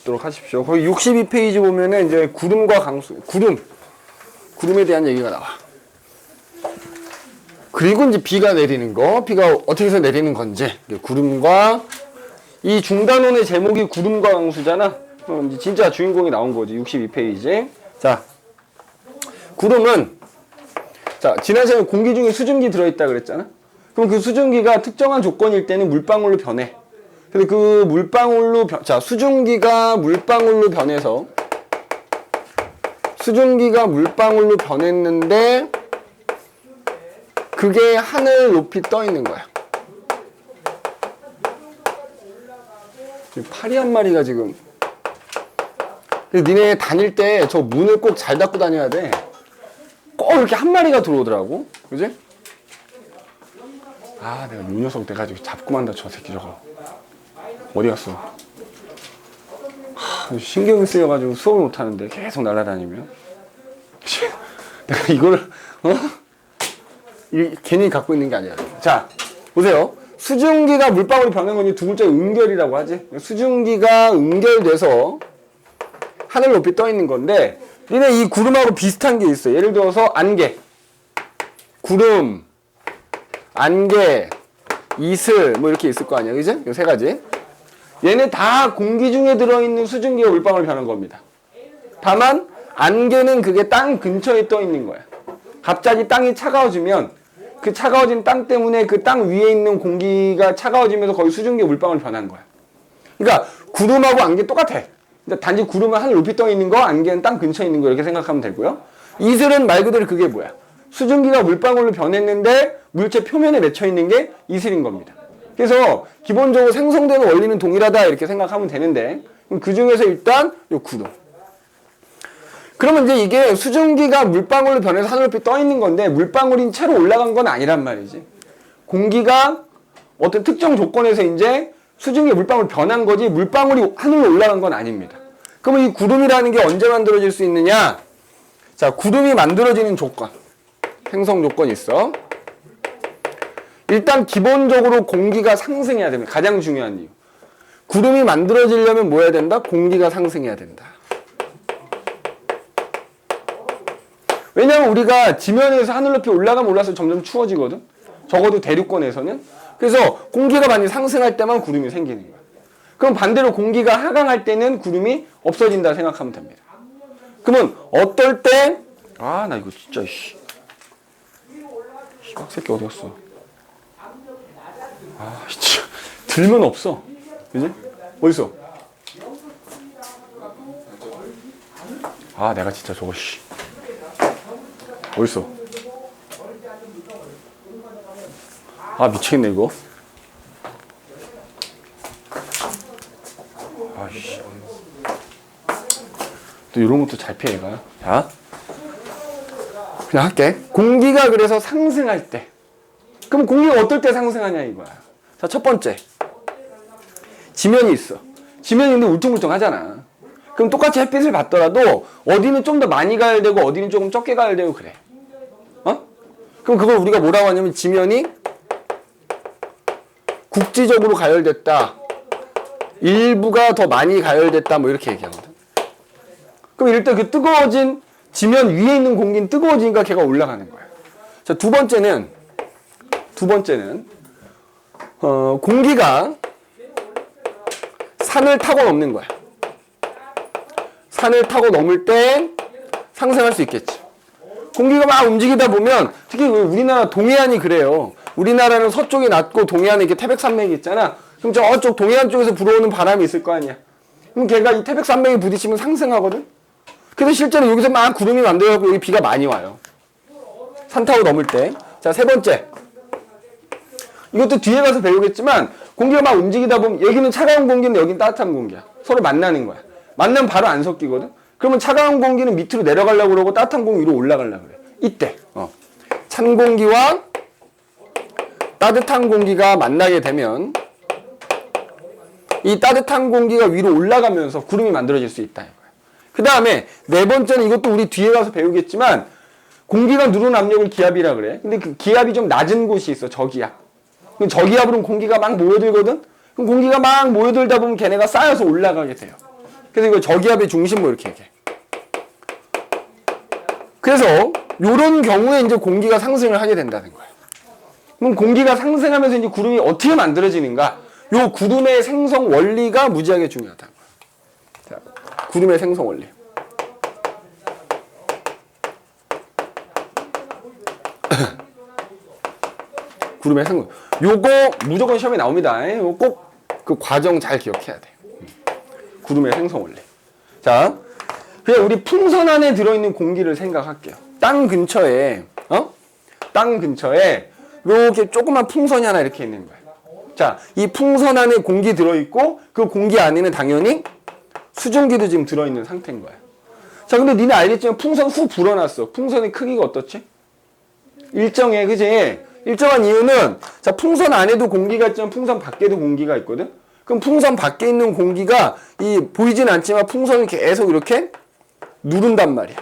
보도록 하십시오. 거기 62페이지 보면은 이제 구름과 강수, 구름에 대한 얘기가 나와. 그리고 이제 비가 내리는 거, 비가 어떻게 해서 내리는 건지, 구름과, 이 중단원의 제목이 구름과 강수잖아. 그럼 이제 진짜 주인공이 나온 거지, 62페이지. 자, 구름은, 자, 지난 시간에 공기 중에 수증기 들어있다 그랬잖아? 그럼 그 수증기가 특정한 조건일 때는 물방울로 변해. 근데 그 물방울로, 자, 수증기가 물방울로 변해서, 수증기가 물방울로 변했는데, 그게 하늘 높이 떠 있는 거야. 지금 파리 한 마리가 지금. 니네 다닐 때 저 문을 꼭 잘 닫고 다녀야 돼. 꼭 이렇게 한 마리가 들어오더라고. 그지? 아, 내가 요 녀석 돼가지고 잡고만 다 저 새끼 저거. 어디 갔어? 하, 신경이 쓰여가지고 수업을 못하는데 계속 날아다니면. 내가 이걸, 괜히 갖고 있는 게 아니야. 자, 보세요. 수증기가 물방울이 변한 건 두 글자 응결이라고 하지. 수증기가 응결돼서 하늘 높이 떠 있는 건데, 니네 이 구름하고 비슷한 게 있어. 예를 들어서 안개, 구름, 안개, 이슬 뭐 이렇게 있을 거 아니야, 그지? 이 세 가지. 얘네 다 공기 중에 들어있는 수증기가 물방울이 변한 겁니다. 다만 안개는 그게 땅 근처에 떠 있는 거야. 갑자기 땅이 차가워지면 그 차가워진 땅 때문에 그 땅 위에 있는 공기가 차가워지면서 거기 수증기가 물방울이 변한 거야. 그러니까 구름하고 안개 똑같아. 단지 구름은 하늘 높이 떠 있는 거, 안개는 땅 근처에 있는 거 이렇게 생각하면 되고요. 이슬은 말 그대로 그게 뭐야? 수증기가 물방울로 변했는데 물체 표면에 맺혀 있는 게 이슬인 겁니다. 그래서 기본적으로 생성되는 원리는 동일하다 이렇게 생각하면 되는데, 그 중에서 일단 요 구름. 그러면 이제 이게 수증기가 물방울로 변해서 하늘 높이 떠 있는 건데 물방울인 채로 올라간 건 아니란 말이지. 공기가 어떤 특정 조건에서 이제 수증기 물방울 변한 거지 물방울이 하늘로 올라간 건 아닙니다. 그러면 이 구름이라는 게 언제 만들어질 수 있느냐? 자, 구름이 만들어지는 조건, 생성 조건이 있어. 일단 기본적으로 공기가 상승해야 됩니다. 가장 중요한 이유. 구름이 만들어지려면 뭐 해야 된다? 공기가 상승해야 된다. 왜냐면 우리가 지면에서 하늘 높이 올라가면 올라서 점점 추워지거든. 적어도 대륙권에서는. 그래서 공기가 많이 상승할 때만 구름이 생기는 거야. 그럼 반대로 공기가 하강할 때는 구름이 없어진다 생각하면 됩니다. 그러면 어떨 때, 아, 나 이거 진짜, 씨박새끼 어디 갔어? 아, 진짜. 들면 없어. 그지? 어딨어? 아, 내가 진짜 저거, 어딨어? 아, 미치겠네, 이거. 아이씨. 또 이런 것도 잘 피해, 얘가. 자. 그냥 할게. 공기가 그래서 상승할 때. 그럼 공기가 어떨 때 상승하냐, 이거야. 자, 첫 번째. 지면이 있어. 지면이 근데 울퉁불퉁 하잖아. 그럼 똑같이 햇빛을 받더라도 어디는 좀 더 많이 가열되고 어디는 조금 적게 가열되고 그래. 그럼 그걸 우리가 뭐라고 하냐면 지면이 국지적으로 가열됐다. 일부가 더 많이 가열됐다. 뭐 이렇게 얘기하거든. 그럼 이럴 때 그 뜨거워진 지면 위에 있는 공기는 뜨거워지니까 걔가 올라가는 거야. 자, 두 번째는 공기가 산을 타고 넘는 거야. 산을 타고 넘을 때 상승할 수 있겠지. 공기가 막 움직이다 보면 특히 우리나라 동해안이 그래요. 우리나라는 서쪽이 낮고 동해안에 이렇게 태백산맥이 있잖아. 그럼 저쪽 동해안 쪽에서 불어오는 바람이 있을 거 아니야. 그럼 걔가 이 태백산맥에 부딪히면 상승하거든. 그래서 실제로 여기서 막 구름이 만들어갖고 여기 비가 많이 와요. 산 타고 넘을 때. 자, 세 번째. 이것도 뒤에 가서 배우겠지만 공기가 막 움직이다 보면 여기는 차가운 공기인데 여기는 따뜻한 공기야. 서로 만나는 거야. 만나면 바로 안 섞이거든. 그러면 차가운 공기는 밑으로 내려가려고 그러고 따뜻한 공기 위로 올라가려고 그래. 이때 찬 공기와 따뜻한 공기가 만나게 되면 이 따뜻한 공기가 위로 올라가면서 구름이 만들어질 수 있다. 그 다음에 네 번째는 이것도 우리 뒤에 가서 배우겠지만 공기가 누르는 압력을 기압이라 그래. 근데 그 기압이 좀 낮은 곳이 있어. 저기압. 저기압으로는 공기가 막 모여들거든. 그럼 공기가 막 모여들다 보면 걔네가 쌓여서 올라가게 돼요. 그래서 이거 저기압의 중심 뭐 이렇게 얘기해. 그래서 요런 경우에 이제 공기가 상승을 하게 된다는 거예요. 그럼 공기가 상승하면서 이제 구름이 어떻게 만들어지는가? 요 구름의 생성 원리가 무지하게 중요하다는 거예요. 자, 구름의 생성 원리. 구름의 생성. 요거 무조건 시험에 나옵니다. 요거 꼭 그 과정 잘 기억해야 돼. 구름의 생성 원리. 자, 그냥 우리 풍선 안에 들어있는 공기를 생각할게요. 땅 근처에, 땅 근처에 이렇게 조그만 풍선이 하나 이렇게 있는 거예요. 자, 이 풍선 안에 공기 들어있고 그 공기 안에는 당연히 수증기도 지금 들어있는 상태인 거예요. 자, 근데 니네 알겠지만 풍선 후 불어났어. 풍선의 크기가 어떻지? 일정해, 그지? 일정한 이유는 자, 풍선 안에도 공기가 있지만 풍선 밖에도 공기가 있거든? 그럼 풍선 밖에 있는 공기가 이 보이진 않지만 풍선을 계속 이렇게 누른단 말이야.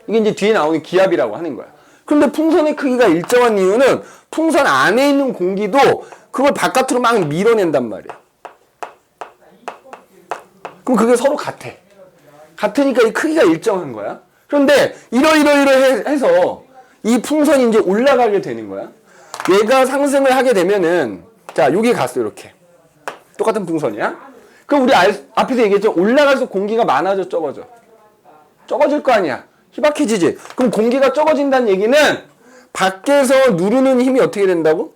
이게 이제 뒤에 나오는 기압이라고 하는 거야. 그런데 풍선의 크기가 일정한 이유는 풍선 안에 있는 공기도 그걸 바깥으로 막 밀어낸단 말이야. 그럼 그게 서로 같아. 같으니까 이 크기가 일정한 거야. 그런데 이러해서 이 풍선이 이제 올라가게 되는 거야. 얘가 상승을 하게 되면은 자, 여기 갔어 이렇게. 똑같은 풍선이야. 그럼 우리 앞에서 얘기했죠. 올라갈수록 공기가 많아져 적어져. 적어질 거 아니야. 희박해지지. 그럼 공기가 적어진다는 얘기는 밖에서 누르는 힘이 어떻게 된다고?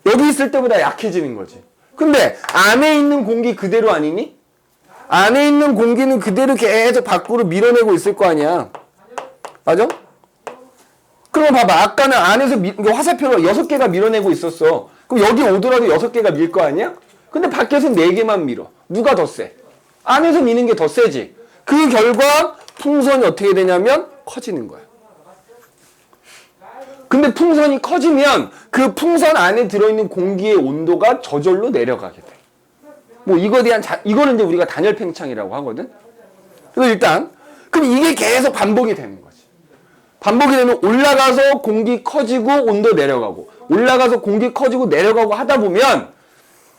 여기 있을 때보다 약해지는 거지. 근데 안에 있는 공기 그대로 아니니? 안에 있는 공기는 그대로 계속 밖으로 밀어내고 있을 거 아니야. 맞아? 그럼 봐봐. 아까는 안에서 화살표로 6개가 밀어내고 있었어. 그럼 여기 오더라도 6개가 밀 거 아니야? 근데 밖에서 4개만 밀어. 누가 더 세? 안에서 미는 게 더 세지. 그 결과 풍선이 어떻게 되냐면 커지는 거야. 근데 풍선이 커지면 그 풍선 안에 들어있는 공기의 온도가 저절로 내려가게 돼. 뭐 이거는 이제 우리가 단열 팽창이라고 하거든. 그래서 일단 그럼 이게 계속 반복이 되는 거지. 반복이 되면 올라가서 공기 커지고 온도 내려가고 올라가서 공기 커지고 내려가고 하다 보면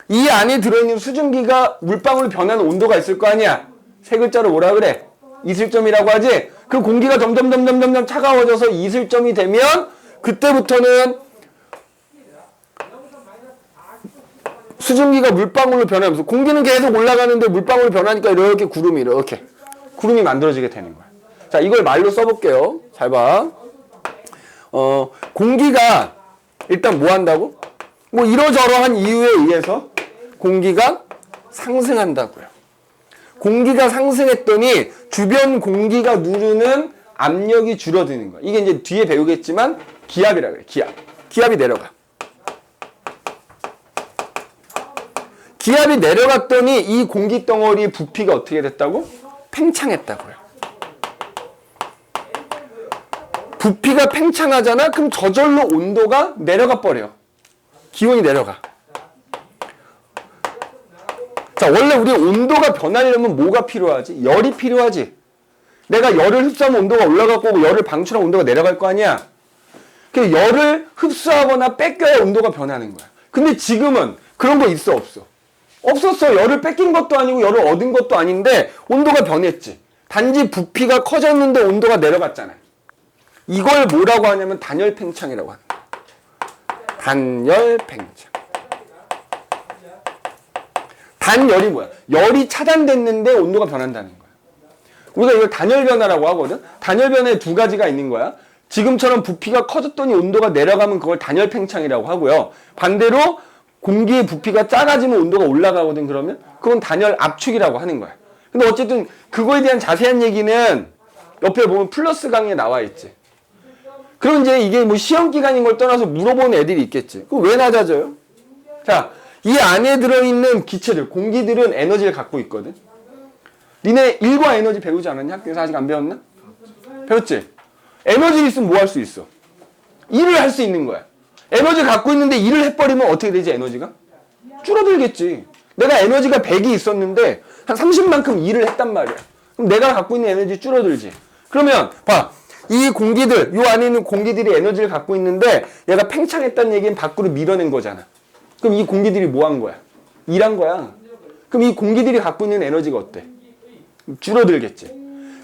이 안에 들어있는 수증기가 물방울로 변하는 온도가 있을 거 아니야. 세 글자로 뭐라 그래? 이슬점이라고 하지. 그 공기가 점점 차가워져서 이슬점이 되면 그때부터는 수증기가 물방울로 변하면서 공기는 계속 올라가는데 물방울로 변하니까 이렇게 구름이 만들어지게 되는 거야. 자, 이걸 말로 써볼게요. 잘 봐. 공기가 일단 뭐 한다고? 뭐 이러저러한 이유에 의해서 공기가 상승한다고요. 공기가 상승했더니 주변 공기가 누르는 압력이 줄어드는 거야. 이게 이제 뒤에 배우겠지만 기압이라 그래. 기압이 내려가. 기압이 내려갔더니 이 공기 덩어리의 부피가 어떻게 됐다고? 팽창했다고요. 부피가 팽창하잖아? 그럼 저절로 온도가 내려가 버려. 기온이 내려가. 자, 원래 우리 온도가 변하려면 뭐가 필요하지? 열이 필요하지. 내가 열을 흡수하면 온도가 올라갈 거고 열을 방출하면 온도가 내려갈 거 아니야. 그래서 열을 흡수하거나 뺏겨야 온도가 변하는 거야. 근데 지금은 그런 거 있어 없어? 없었어. 열을 뺏긴 것도 아니고 열을 얻은 것도 아닌데 온도가 변했지. 단지 부피가 커졌는데 온도가 내려갔잖아. 이걸 뭐라고 하냐면 단열 팽창이라고 하는 거야. 단열 팽창. 단열이 뭐야? 열이 차단됐는데 온도가 변한다는 거야. 우리가 이걸 단열 변화라고 하거든. 단열 변화에 두 가지가 있는 거야. 지금처럼 부피가 커졌더니 온도가 내려가면 그걸 단열 팽창이라고 하고요. 반대로 공기의 부피가 작아지면 온도가 올라가거든. 그러면 그건 단열 압축이라고 하는 거야. 근데 어쨌든 그거에 대한 자세한 얘기는 옆에 보면 플러스 강의에 나와 있지. 그럼 이제 이게 뭐 시험 기간인 걸 떠나서 물어보는 애들이 있겠지. 그거 왜 낮아져요? 자, 이 안에 들어있는 기체들, 공기들은 에너지를 갖고 있거든. 니네 일과 에너지 배우지 않았냐? 학교에서 아직 안 배웠나? 배웠지? 에너지 있으면 뭐 할 수 있어? 일을 할 수 있는 거야. 에너지 갖고 있는데 일을 해버리면 어떻게 되지, 에너지가? 줄어들겠지. 내가 에너지가 100이 있었는데 한 30만큼 일을 했단 말이야. 그럼 내가 갖고 있는 에너지 줄어들지. 그러면 봐. 이 공기들, 요 안에 있는 공기들이 에너지를 갖고 있는데 얘가 팽창했다는 얘기는 밖으로 밀어낸 거잖아. 그럼 이 공기들이 뭐 한 거야? 일한 거야. 그럼 이 공기들이 갖고 있는 에너지가 어때? 줄어들겠지.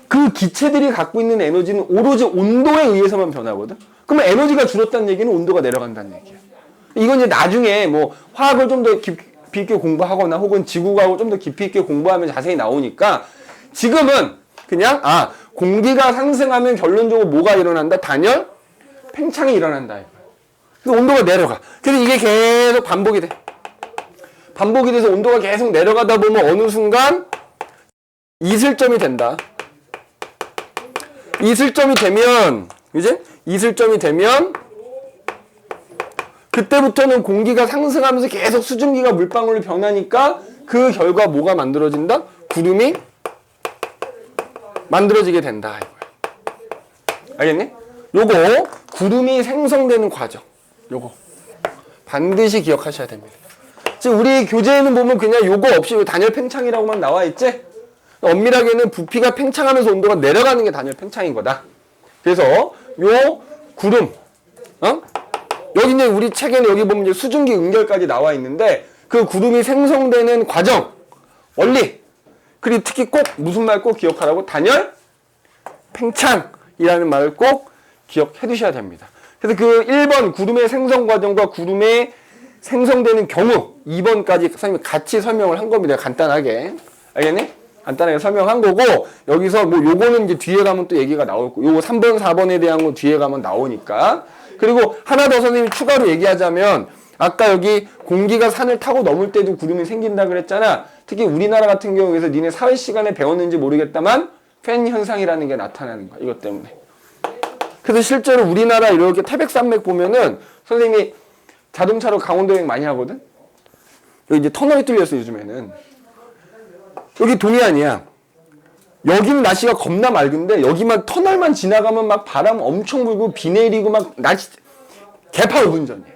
그 기체들이 갖고 있는 에너지는 오로지 온도에 의해서만 변하거든. 그러면 에너지가 줄었다는 얘기는 온도가 내려간다는 얘기야. 이건 이제 나중에 뭐 화학을 좀 더 깊이 있게 공부하거나 혹은 지구과학을 좀 더 깊이 있게 공부하면 자세히 나오니까 지금은 그냥 공기가 상승하면 결론적으로 뭐가 일어난다? 단열, 팽창이 일어난다. 그래서 온도가 내려가. 그래서 이게 계속 반복이 돼. 반복이 돼서 온도가 계속 내려가다 보면 어느 순간 이슬점이 된다. 이슬점이 되면 이제 이슬점이 되면 그때부터는 공기가 상승하면서 계속 수증기가 물방울로 변하니까 그 결과 뭐가 만들어진다? 구름이 만들어지게 된다. 이거야. 알겠니? 요거 구름이 생성되는 과정. 요거 반드시 기억하셔야 됩니다. 지금 우리 교재에는 보면 그냥 요거 없이 단열 팽창이라고만 나와 있지? 엄밀하게는 부피가 팽창하면서 온도가 내려가는 게 단열 팽창인 거다. 그래서 요 구름, 여기 이제 우리 책에는 여기 보면 이제 수증기 응결까지 나와 있는데 그 구름이 생성되는 과정, 원리, 그리고 특히 꼭 무슨 말 꼭 기억하라고? 단열 팽창이라는 말을 꼭 기억해 두셔야 됩니다. 그래서 그 1번 구름의 생성 과정과 구름의 생성되는 경우 2번까지 선생님이 같이 설명을 한 겁니다. 간단하게. 알겠니? 간단하게 설명한 거고 여기서 뭐 요거는 이제 뒤에 가면 또 얘기가 나올 거고 요거 3번, 4번에 대한 거 뒤에 가면 나오니까. 그리고 하나 더 선생님이 추가로 얘기하자면 아까 여기 공기가 산을 타고 넘을 때도 구름이 생긴다 그랬잖아. 특히 우리나라 같은 경우에서 니네 사회 시간에 배웠는지 모르겠다만 팬 현상이라는 게 나타나는 거야. 이것 때문에. 그래서 실제로 우리나라 이렇게 태백산맥 보면은 선생님이 자동차로 강원도 여행 많이 하거든? 여기 이제 터널이 뚫렸어, 요즘에는. 여기 동해안이야. 여기는 날씨가 겁나 맑은데 여기만 터널만 지나가면 막 바람 엄청 불고 비 내리고 막 날씨 개파 운전이야.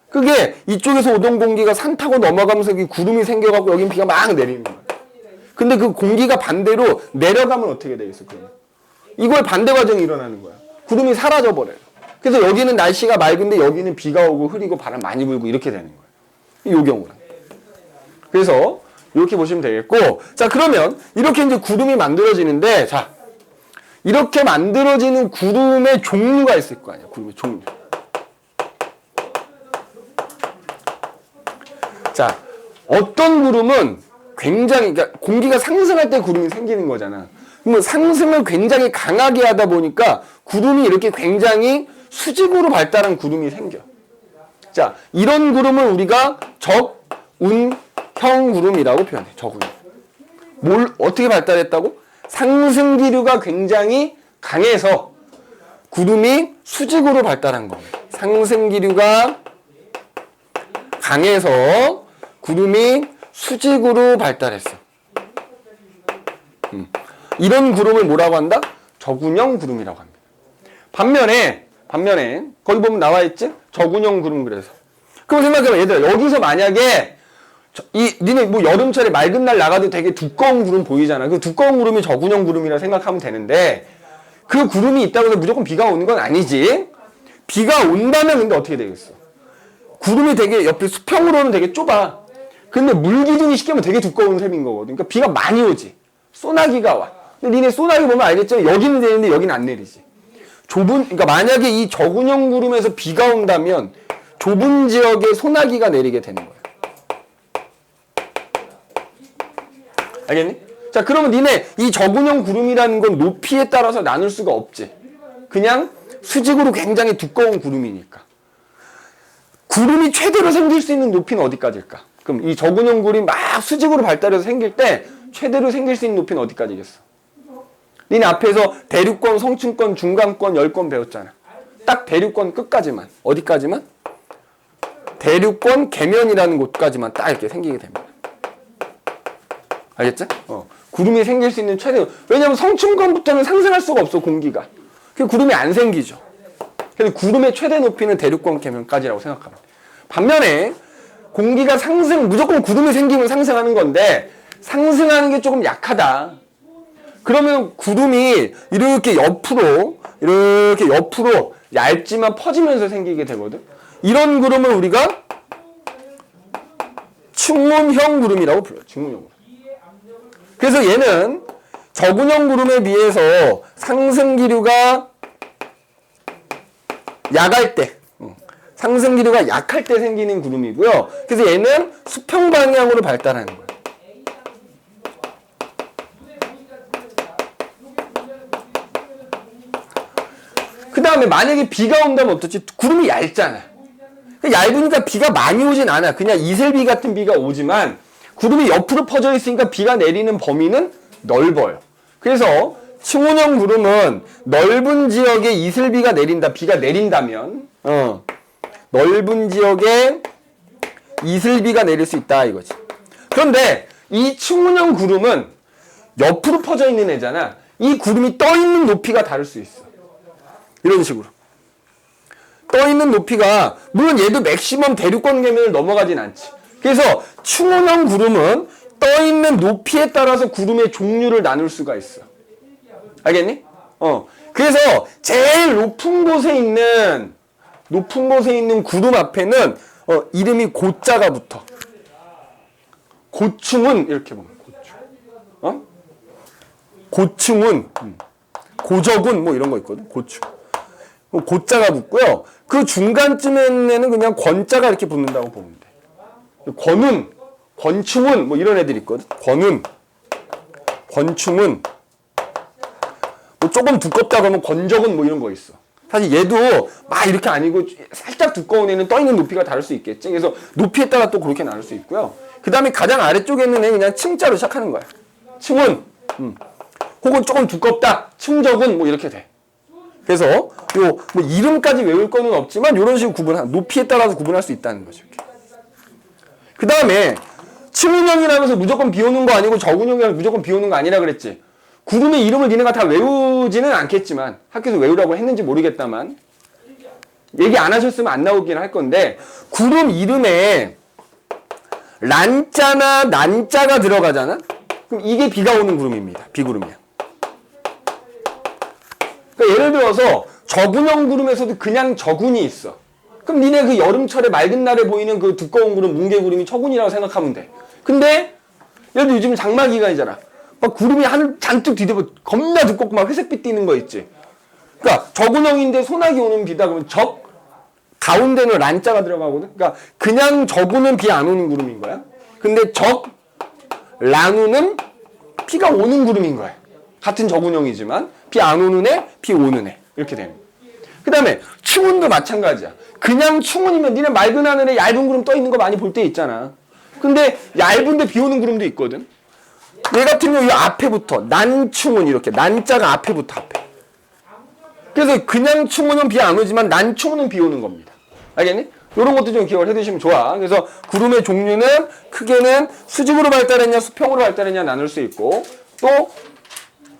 그게 이쪽에서 오던 공기가 산 타고 넘어가면서 여기 구름이 생겨갖고 여긴 비가 막 내리는 거야. 근데 그 공기가 반대로 내려가면 어떻게 되겠어, 그러면? 이걸 반대 과정이 일어나는 거야. 구름이 사라져 버려요. 그래서 여기는 날씨가 맑은데 여기는 비가 오고 흐리고 바람 많이 불고 이렇게 되는 거예요. 이 경우는. 그래서 이렇게 보시면 되겠고, 자 그러면 이렇게 이제 구름이 만들어지는데, 자 이렇게 만들어지는 구름의 종류가 있을 거 아니야. 구름의 종류. 자 어떤 구름은 굉장히, 그러니까 공기가 상승할 때 구름이 생기는 거잖아. 그러면 상승을 굉장히 강하게 하다 보니까 구름이 이렇게 굉장히 수직으로 발달한 구름이 생겨. 자 이런 구름을 우리가 적운형 구름이라고 표현해. 적운형. 뭘 어떻게 발달했다고? 상승기류가 굉장히 강해서 구름이 수직으로 발달한 겁니다. 상승기류가 강해서 구름이 수직으로 발달했어. 이런 구름을 뭐라고 한다? 적운형 구름이라고 합니다. 반면에 거기 보면 나와 있지? 적운형 구름. 그래서 그럼 생각해봐. 얘들아 여기서 만약에 니네 뭐 여름철에 맑은 날 나가도 되게 두꺼운 구름 보이잖아. 그 두꺼운 구름이 적운형 구름이라 생각하면 되는데 그 구름이 있다고 해서 무조건 비가 오는 건 아니지. 비가 온다면 근데 어떻게 되겠어? 구름이 되게 옆에 수평으로는 되게 좁아. 근데 물 기준이 쉽게 하면 되게 두꺼운 셈인 거거든. 그러니까 비가 많이 오지. 소나기가 와. 근데 니네 소나기 보면 알겠죠? 여기는 내리는데 여기는 안 내리지. 그러니까 만약에 이 적운형 구름에서 비가 온다면 좁은 지역에 소나기가 내리게 되는 거야. 알겠니? 자, 그러면 니네 이 적운형 구름이라는 건 높이에 따라서 나눌 수가 없지. 그냥 수직으로 굉장히 두꺼운 구름이니까. 구름이 최대로 생길 수 있는 높이는 어디까지일까? 그럼 이 적운형 구름이 막 수직으로 발달해서 생길 때 최대로 생길 수 있는 높이는 어디까지겠어? 니네 앞에서 대륙권, 성층권, 중간권, 열권 배웠잖아. 딱 대륙권 끝까지만. 어디까지만? 대륙권 계면이라는 곳까지만 딱 이렇게 생기게 됩니다. 알겠지? 구름이 생길 수 있는 최대. 왜냐면 성층권부터는 상승할 수가 없어, 공기가. 그 구름이 안 생기죠. 그래서 구름의 최대 높이는 대륙권 계면까지라고 생각합니다. 반면에 공기가 무조건 구름이 생기면 상승하는 건데 상승하는 게 조금 약하다. 그러면 구름이 이렇게 옆으로 얇지만 퍼지면서 생기게 되거든. 이런 구름을 우리가 충문형 구름이라고 불러요. 충문형 구름. 그래서 얘는 저군형 구름에 비해서 상승 기류가 약할 때, 상승 기류가 약할 때 생기는 구름이고요. 그래서 얘는 수평 방향으로 발달하는 거예요. 그 다음에 만약에 비가 온다면 어떻지? 구름이 얇잖아. 얇으니까 비가 많이 오진 않아. 그냥 이슬비 같은 비가 오지만 구름이 옆으로 퍼져 있으니까 비가 내리는 범위는 넓어요. 그래서 충운형 구름은 넓은 지역에 이슬비가 내린다. 비가 내린다면 넓은 지역에 이슬비가 내릴 수 있다 이거지. 그런데 이 충운형 구름은 옆으로 퍼져 있는 애잖아. 이 구름이 떠 있는 높이가 다를 수 있어. 이런 식으로. 떠 있는 높이가 물론 얘도 맥시멈 대륙권 계면을 넘어가진 않지. 그래서 충운형 구름은 떠 있는 높이에 따라서 구름의 종류를 나눌 수가 있어. 알겠니? 그래서 제일 높은 곳에 있는 구름 앞에는 이름이 고자가 붙어. 고충은 이렇게 보면 고충. 고충은 고적은 뭐 이런 거 있거든. 고충. 고자가 붙고요. 그 중간쯤에는 그냥 권자가 이렇게 붙는다고 보면 돼. 권운, 권충은 뭐 이런 애들 있거든. 권운, 권충은 뭐 조금 두껍다 그러면 권적은 뭐 이런 거 있어. 사실 얘도 막 이렇게 아니고 살짝 두꺼운 애는 떠 있는 높이가 다를 수 있겠지. 그래서 높이에 따라 또 그렇게 나눌 수 있고요. 그 다음에 가장 아래쪽에 있는 애 그냥 층자로 시작하는 거야. 층운, 혹은 조금 두껍다, 층적은 뭐 이렇게 돼. 그래서 요 뭐 이름까지 외울 거는 없지만 이런 식으로 높이에 따라서 구분할 수 있다는 거죠. 그 다음에 층운형이라면서 무조건 비 오는 거 아니고 저군형이라면 무조건 비 오는 거 아니라 그랬지. 구름의 이름을 니네가 다 외우지는 않겠지만 학교에서 외우라고 했는지 모르겠다만 얘기 안 하셨으면 안 나오긴 할 건데 구름 이름에 란자나 난자가 들어가잖아. 그럼 이게 비가 오는 구름입니다. 비구름이야. 그러니까 예를 들어서 저군형 구름에서도 그냥 저군이 있어. 그럼 니네 그 여름철에 맑은 날에 보이는 그 두꺼운 구름, 뭉게구름이 저군이라고 생각하면 돼. 근데 예를 들어 요즘 장마 기간이잖아. 막 구름이 하늘 잔뜩 뒤덮어 겁나 두껍고 막 회색빛 띄는 거 있지. 그러니까 저군형인데 소나기 오는 비다 그러면 적 가운데는 란자가 들어가거든. 그러니까 그냥 저군은 비 안 오는 구름인 거야. 근데 적 란우는 비가 오는 구름인 거야. 같은 저군형이지만 비 안 오는 애, 비 오는 애 이렇게 되는 거야. 그 다음에 충운도 마찬가지야. 그냥 충운이면 니네 맑은 하늘에 얇은 구름 떠 있는 거 많이 볼 때 있잖아. 근데 얇은데 비 오는 구름도 있거든. 얘 같은 경우 이 앞에부터 난충운 이렇게 난자가 앞에부터 앞에. 그래서 그냥 충운은 비 안 오지만 난충운은 비 오는 겁니다. 알겠니? 이런 것도 좀 기억을 해두시면 좋아. 그래서 구름의 종류는 크게는 수직으로 발달했냐 수평으로 발달했냐 나눌 수 있고 또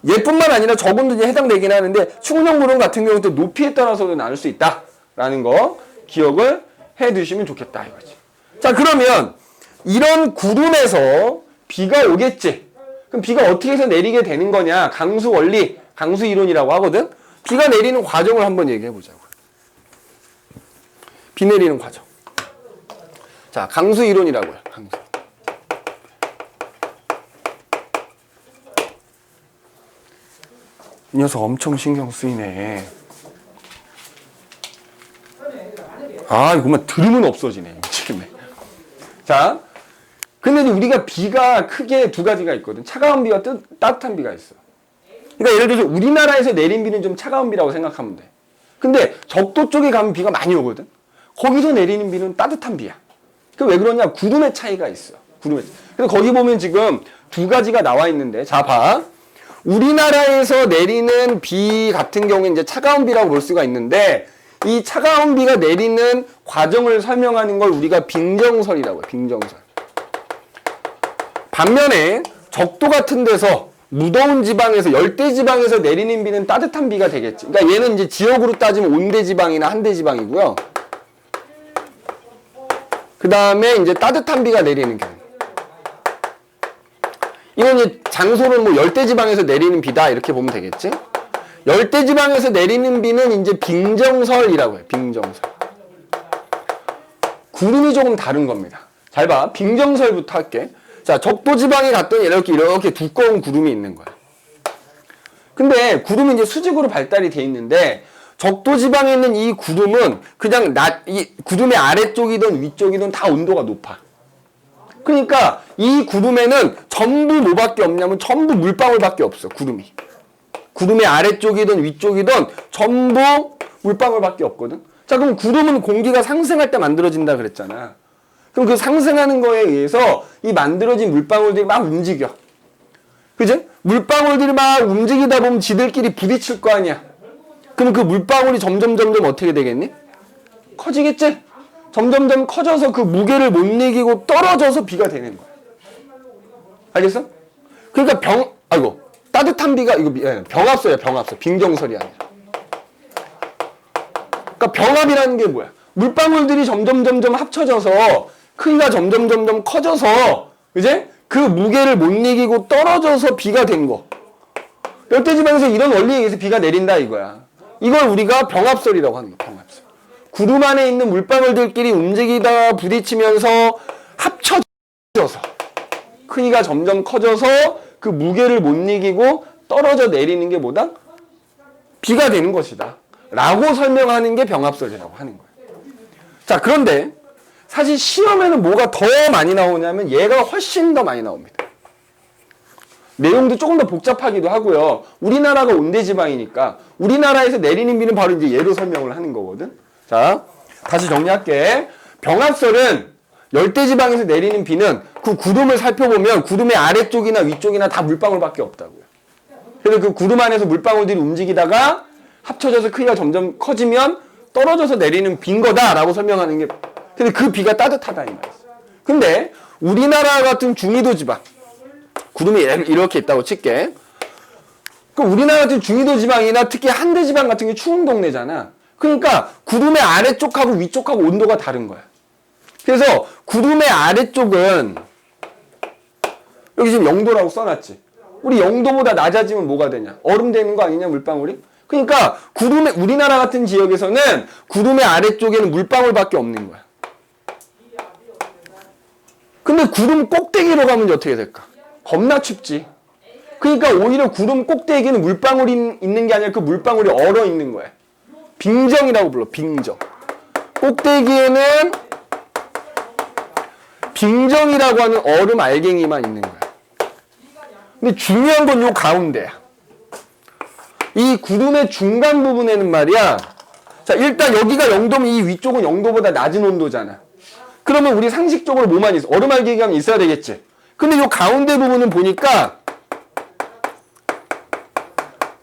얘뿐만 아니라 저군도 이제 해당되긴 하는데 충운형 구름 같은 경우도 높이에 따라서도 나눌 수 있다라는 거 기억을 해두시면 좋겠다 이거지. 자 그러면 이런 구름에서 비가 오겠지. 그럼 비가 어떻게 해서 내리게 되는 거냐? 강수 원리, 강수 이론이라고 하거든. 비가 내리는 과정을 한번 얘기해 보자고. 비 내리는 과정. 자, 강수 이론이라고요. 강수. 이 녀석 엄청 신경 쓰이네. 아, 이거만 들으면 없어지네. 미치겠네. 자, 근데 우리가 비가 크게 두 가지가 있거든. 차가운 비와 따뜻한 비가 있어. 그러니까 예를 들어서 우리나라에서 내린 비는 좀 차가운 비라고 생각하면 돼. 근데 적도 쪽에 가면 비가 많이 오거든. 거기서 내리는 비는 따뜻한 비야. 그 왜 그러냐? 구름의 차이가 있어. 구름의 차이. 그래서 거기 보면 지금 두 가지가 나와 있는데, 자 봐. 우리나라에서 내리는 비 같은 경우에 이제 차가운 비라고 볼 수가 있는데, 이 차가운 비가 내리는 과정을 설명하는 걸 우리가 빙정설이라고 해요. 빙정설. 반면에 적도 같은 데서 무더운 지방에서 열대 지방에서 내리는 비는 따뜻한 비가 되겠지. 그러니까 얘는 이제 지역으로 따지면 온대 지방이나 한대 지방이고요. 그 다음에 이제 따뜻한 비가 내리는 경우. 이건 이제 장소는 뭐 열대 지방에서 내리는 비다 이렇게 보면 되겠지. 열대 지방에서 내리는 비는 이제 빙정설이라고 해요. 빙정설. 구름이 조금 다른 겁니다. 잘 봐. 빙정설부터 할게. 자, 적도지방에 갔더니 이렇게 두꺼운 구름이 있는 거야. 근데 구름이 이제 수직으로 발달이 돼 있는데 적도지방에 있는 이 구름은 그냥 이 구름의 아래쪽이든 위쪽이든 다 온도가 높아. 그러니까 이 구름에는 전부 뭐밖에 없냐면 전부 물방울밖에 없어. 구름이. 구름의 아래쪽이든 위쪽이든 전부 물방울밖에 없거든. 자, 그럼 구름은 공기가 상승할 때 만들어진다 그랬잖아. 그럼 그 상승하는 거에 의해서 이 만들어진 물방울들이 막 움직여. 그지? 물방울들이 막 움직이다 보면 지들끼리 부딪힐 거 아니야. 그럼 그 물방울이 점점 어떻게 되겠니? 커지겠지? 점점 커져서 그 무게를 못 이기고 떨어져서 비가 되는 거야. 알겠어? 그러니까 따뜻한 비가, 병합소야, 병합소. 빙정설이 아니라. 그러니까 병합이라는 게 뭐야? 물방울들이 점점 합쳐져서 크기가 점점 커져서, 이제 그 무게를 못 이기고 떨어져서 비가 된 거. 열대지방에서 이런 원리에 의해서 비가 내린다 이거야. 이걸 우리가 병합설이라고 하는 거야. 병합설. 구름 안에 있는 물방울들끼리 움직이다 부딪히면서 합쳐져서 크기가 점점 커져서 그 무게를 못 이기고 떨어져 내리는 게 뭐다? 비가 되는 것이다. 라고 설명하는 게 병합설이라고 하는 거야. 자, 그런데 사실 시험에는 뭐가 더 많이 나오냐면 얘가 훨씬 더 많이 나옵니다. 내용도 조금 더 복잡하기도 하고요. 우리나라가 온대지방이니까 우리나라에서 내리는 비는 바로 이제 얘로 설명을 하는 거거든. 자, 다시 정리할게. 병합설은 열대지방에서 내리는 비는 그 구름을 살펴보면 구름의 아래쪽이나 위쪽이나 다 물방울밖에 없다고요. 그래서 그 구름 안에서 물방울들이 움직이다가 합쳐져서 크기가 점점 커지면 떨어져서 내리는 비인 거다라고 설명하는 게, 근데 그 비가 따뜻하다 이 말이죠. 근데 우리나라 같은 중위도 지방, 구름이 이렇게 있다고 칠게. 그 우리나라 같은 중위도 지방이나 특히 한대 지방 같은 게 추운 동네잖아. 그러니까 구름의 아래쪽하고 위쪽하고 온도가 다른 거야. 그래서 구름의 아래쪽은 여기 지금 0도라고 써놨지. 우리 0도보다 낮아지면 뭐가 되냐? 얼음 되는 거 아니냐, 물방울이? 그러니까 우리나라 같은 지역에서는 구름의 아래쪽에는 물방울밖에 없는 거야. 근데 구름 꼭대기로 가면 이제 어떻게 될까? 겁나 춥지. 그러니까 오히려 구름 꼭대기에는 물방울이 있는 게 아니라 그 물방울이 얼어 있는 거야. 빙정이라고 불러, 빙정. 꼭대기에는 빙정이라고 하는 얼음 알갱이만 있는 거야. 근데 중요한 건 요 가운데야. 이 구름의 중간 부분에는 말이야. 자, 일단 여기가 0도면 이 위쪽은 0도보다 낮은 온도잖아. 그러면 우리 상식적으로 뭐만 있어? 얼음 알갱이가 있어야 되겠지. 근데 요 가운데 부분은 보니까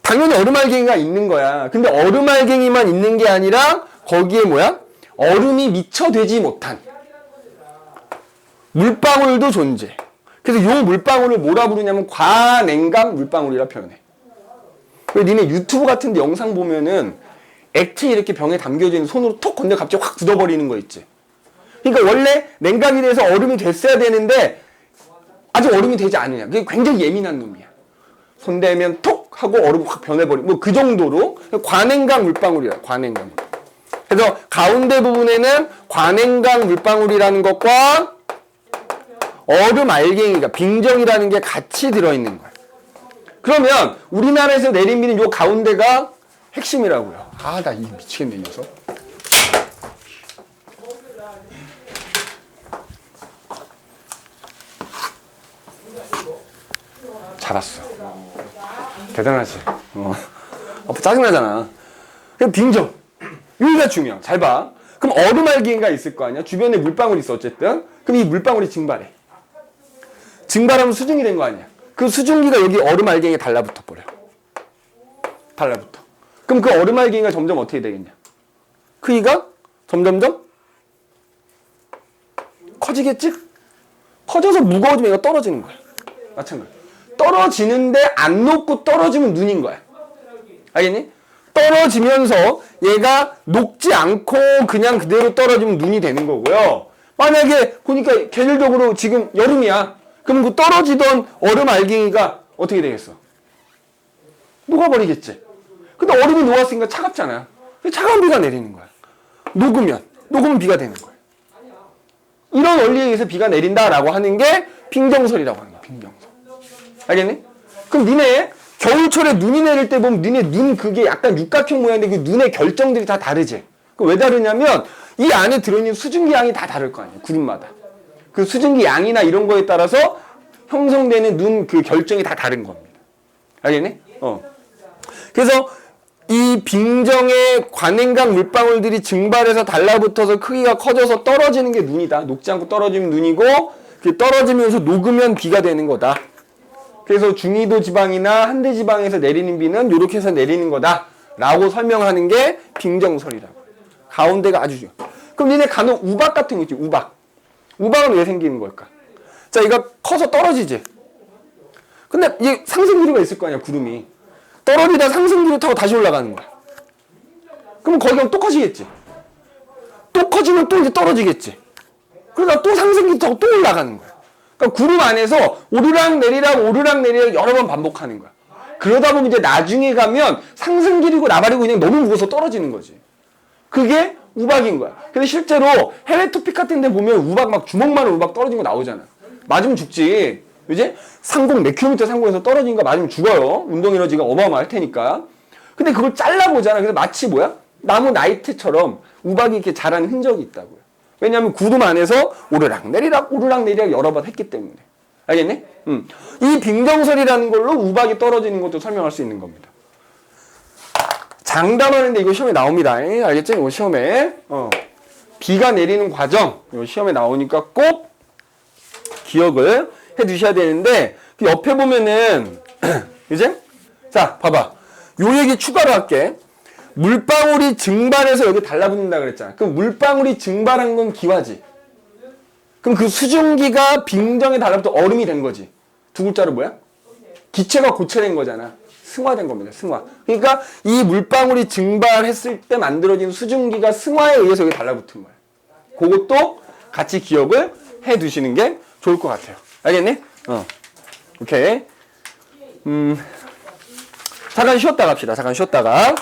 당연히 얼음 알갱이가 있는 거야. 근데 얼음 알갱이만 있는 게 아니라 거기에 뭐야? 얼음이 미처되지 못한 물방울도 존재. 그래서 요 물방울을 뭐라 부르냐면 과냉각 물방울이라 표현해. 니네 유튜브 같은 데 영상 보면은 액체 이렇게 병에 담겨져 있는 손으로 톡 건데 갑자기 확 굳어버리는 거 있지. 그러니까 원래 냉각이 돼서 얼음이 됐어야 되는데 아직 얼음이 되지 않으냐. 그게 굉장히 예민한 놈이야. 손 대면 톡 하고 얼음 확 변해버리고 뭐 그 정도로 과냉각 물방울이야. 과냉각. 그래서 가운데 부분에는 과냉각 물방울이라는 것과 얼음 알갱이가 빙정이라는 게 같이 들어있는 거야. 그러면 우리나라에서 내린 비는 요 가운데가 핵심이라고요. 아, 나 이 미치겠네, 이 녀석. 잘았어. 대단하지. 짜증나잖아. 그럼 빙정. 여기가 중요해. 잘 봐. 그럼 얼음 알갱이가 있을 거 아니야? 주변에 물방울이 있어, 어쨌든. 그럼 이 물방울이 증발해. 증발하면 수증이 된 거 아니야? 그 수증기가 여기 얼음 알갱이에 달라붙어 버려. 달라붙어. 그럼 그 얼음 알갱이가 점점 어떻게 되겠냐? 크기가 점점점 커지겠지? 커져서 무거워지면 이거 떨어지는 거야. 마찬가지. 떨어지는데 안 녹고 떨어지면 눈인 거야. 알겠니? 떨어지면서 얘가 녹지 않고 그냥 그대로 떨어지면 눈이 되는 거고요. 만약에 보니까 계절적으로 지금 여름이야. 그럼 그 떨어지던 얼음 알갱이가 어떻게 되겠어? 녹아버리겠지. 근데 얼음이 녹았으니까 차갑잖아. 차가운 비가 내리는 거야. 녹으면 비가 되는 거야. 이런 원리에 의해서 비가 내린다라고 하는 게 빙정설이라고 하는 거야. 빙정설. 알겠니? 그럼 니네 겨울철에 눈이 내릴 때 보면 니네 눈 그게 약간 육각형 모양인데 그 눈의 결정들이 다 다르지. 그 왜 다르냐면 이 안에 들어있는 수증기 양이 다 다를 거 아니야. 구름마다. 그 수증기 양이나 이런 거에 따라서 형성되는 눈 그 결정이 다 다른 겁니다. 알겠니? 그래서 이 빙정의 관행각 물방울들이 증발해서 달라붙어서 크기가 커져서 떨어지는 게 눈이다. 녹지 않고 떨어지면 눈이고 그 떨어지면서 녹으면 비가 되는 거다. 그래서 중위도 지방이나 한대 지방에서 내리는 비는 이렇게 해서 내리는 거다 라고 설명하는 게 빙정설이라고. 가운데가 아주 중요해. 그럼 니네 간혹 우박 같은 거 있지. 우박은 왜 생기는 걸까? 자, 이거 커서 떨어지지. 근데 이게 상승기류가 있을 거 아니야, 구름이. 떨어지다 상승기류 타고 다시 올라가는 거야. 그럼 거기가 또 커지겠지. 또 커지면 또 이제 떨어지겠지. 그러다 또 상승기류 타고 또 올라가는 거야. 그러니까 구름 안에서 오르락 내리락 여러 번 반복하는 거야. 그러다 보면 이제 나중에 가면 상승기류고 나발이고 그냥 너무 무거워서 떨어지는 거지. 그게 우박인 거야. 근데 실제로 해외 토픽 같은 데 보면 우박 막 주먹만한 우박 떨어진 거 나오잖아. 맞으면 죽지. 그지? 상공 몇 킬로미터 상공에서 떨어진 거 맞으면 죽어요. 운동 에너지가 어마어마할 테니까. 근데 그걸 잘라보잖아. 그래서 마치 뭐야? 나무 나이트처럼 우박이 이렇게 자라는 흔적이 있다고요. 왜냐하면 구름 안에서 오르락 내리락 여러 번 했기 때문에. 알겠니? 이 빙정설이라는 걸로 우박이 떨어지는 것도 설명할 수 있는 겁니다. 장담하는데 이거 시험에 나옵니다. 알겠지? 이거 시험에. 비가 내리는 과정. 이거 시험에 나오니까 꼭 기억을 해 두셔야 되는데, 그 옆에 보면은, 이제? 자, 봐봐. 요 얘기 추가로 할게. 물방울이 증발해서 여기 달라붙는다 그랬잖아. 그럼 물방울이 증발한 건 기화지. 그럼 그 수증기가 빙정에 달라붙어 얼음이 된 거지. 두 글자로 뭐야? 기체가 고체된 거잖아. 승화된 겁니다. 승화. 그러니까 이 물방울이 증발했을 때 만들어진 수증기가 승화에 의해서 여기 달라붙은 거야. 그것도 같이 기억을 해 두시는 게 좋을 것 같아요. 알겠니? 오케이. 잠깐 쉬었다 갑시다. 잠깐 쉬었다가.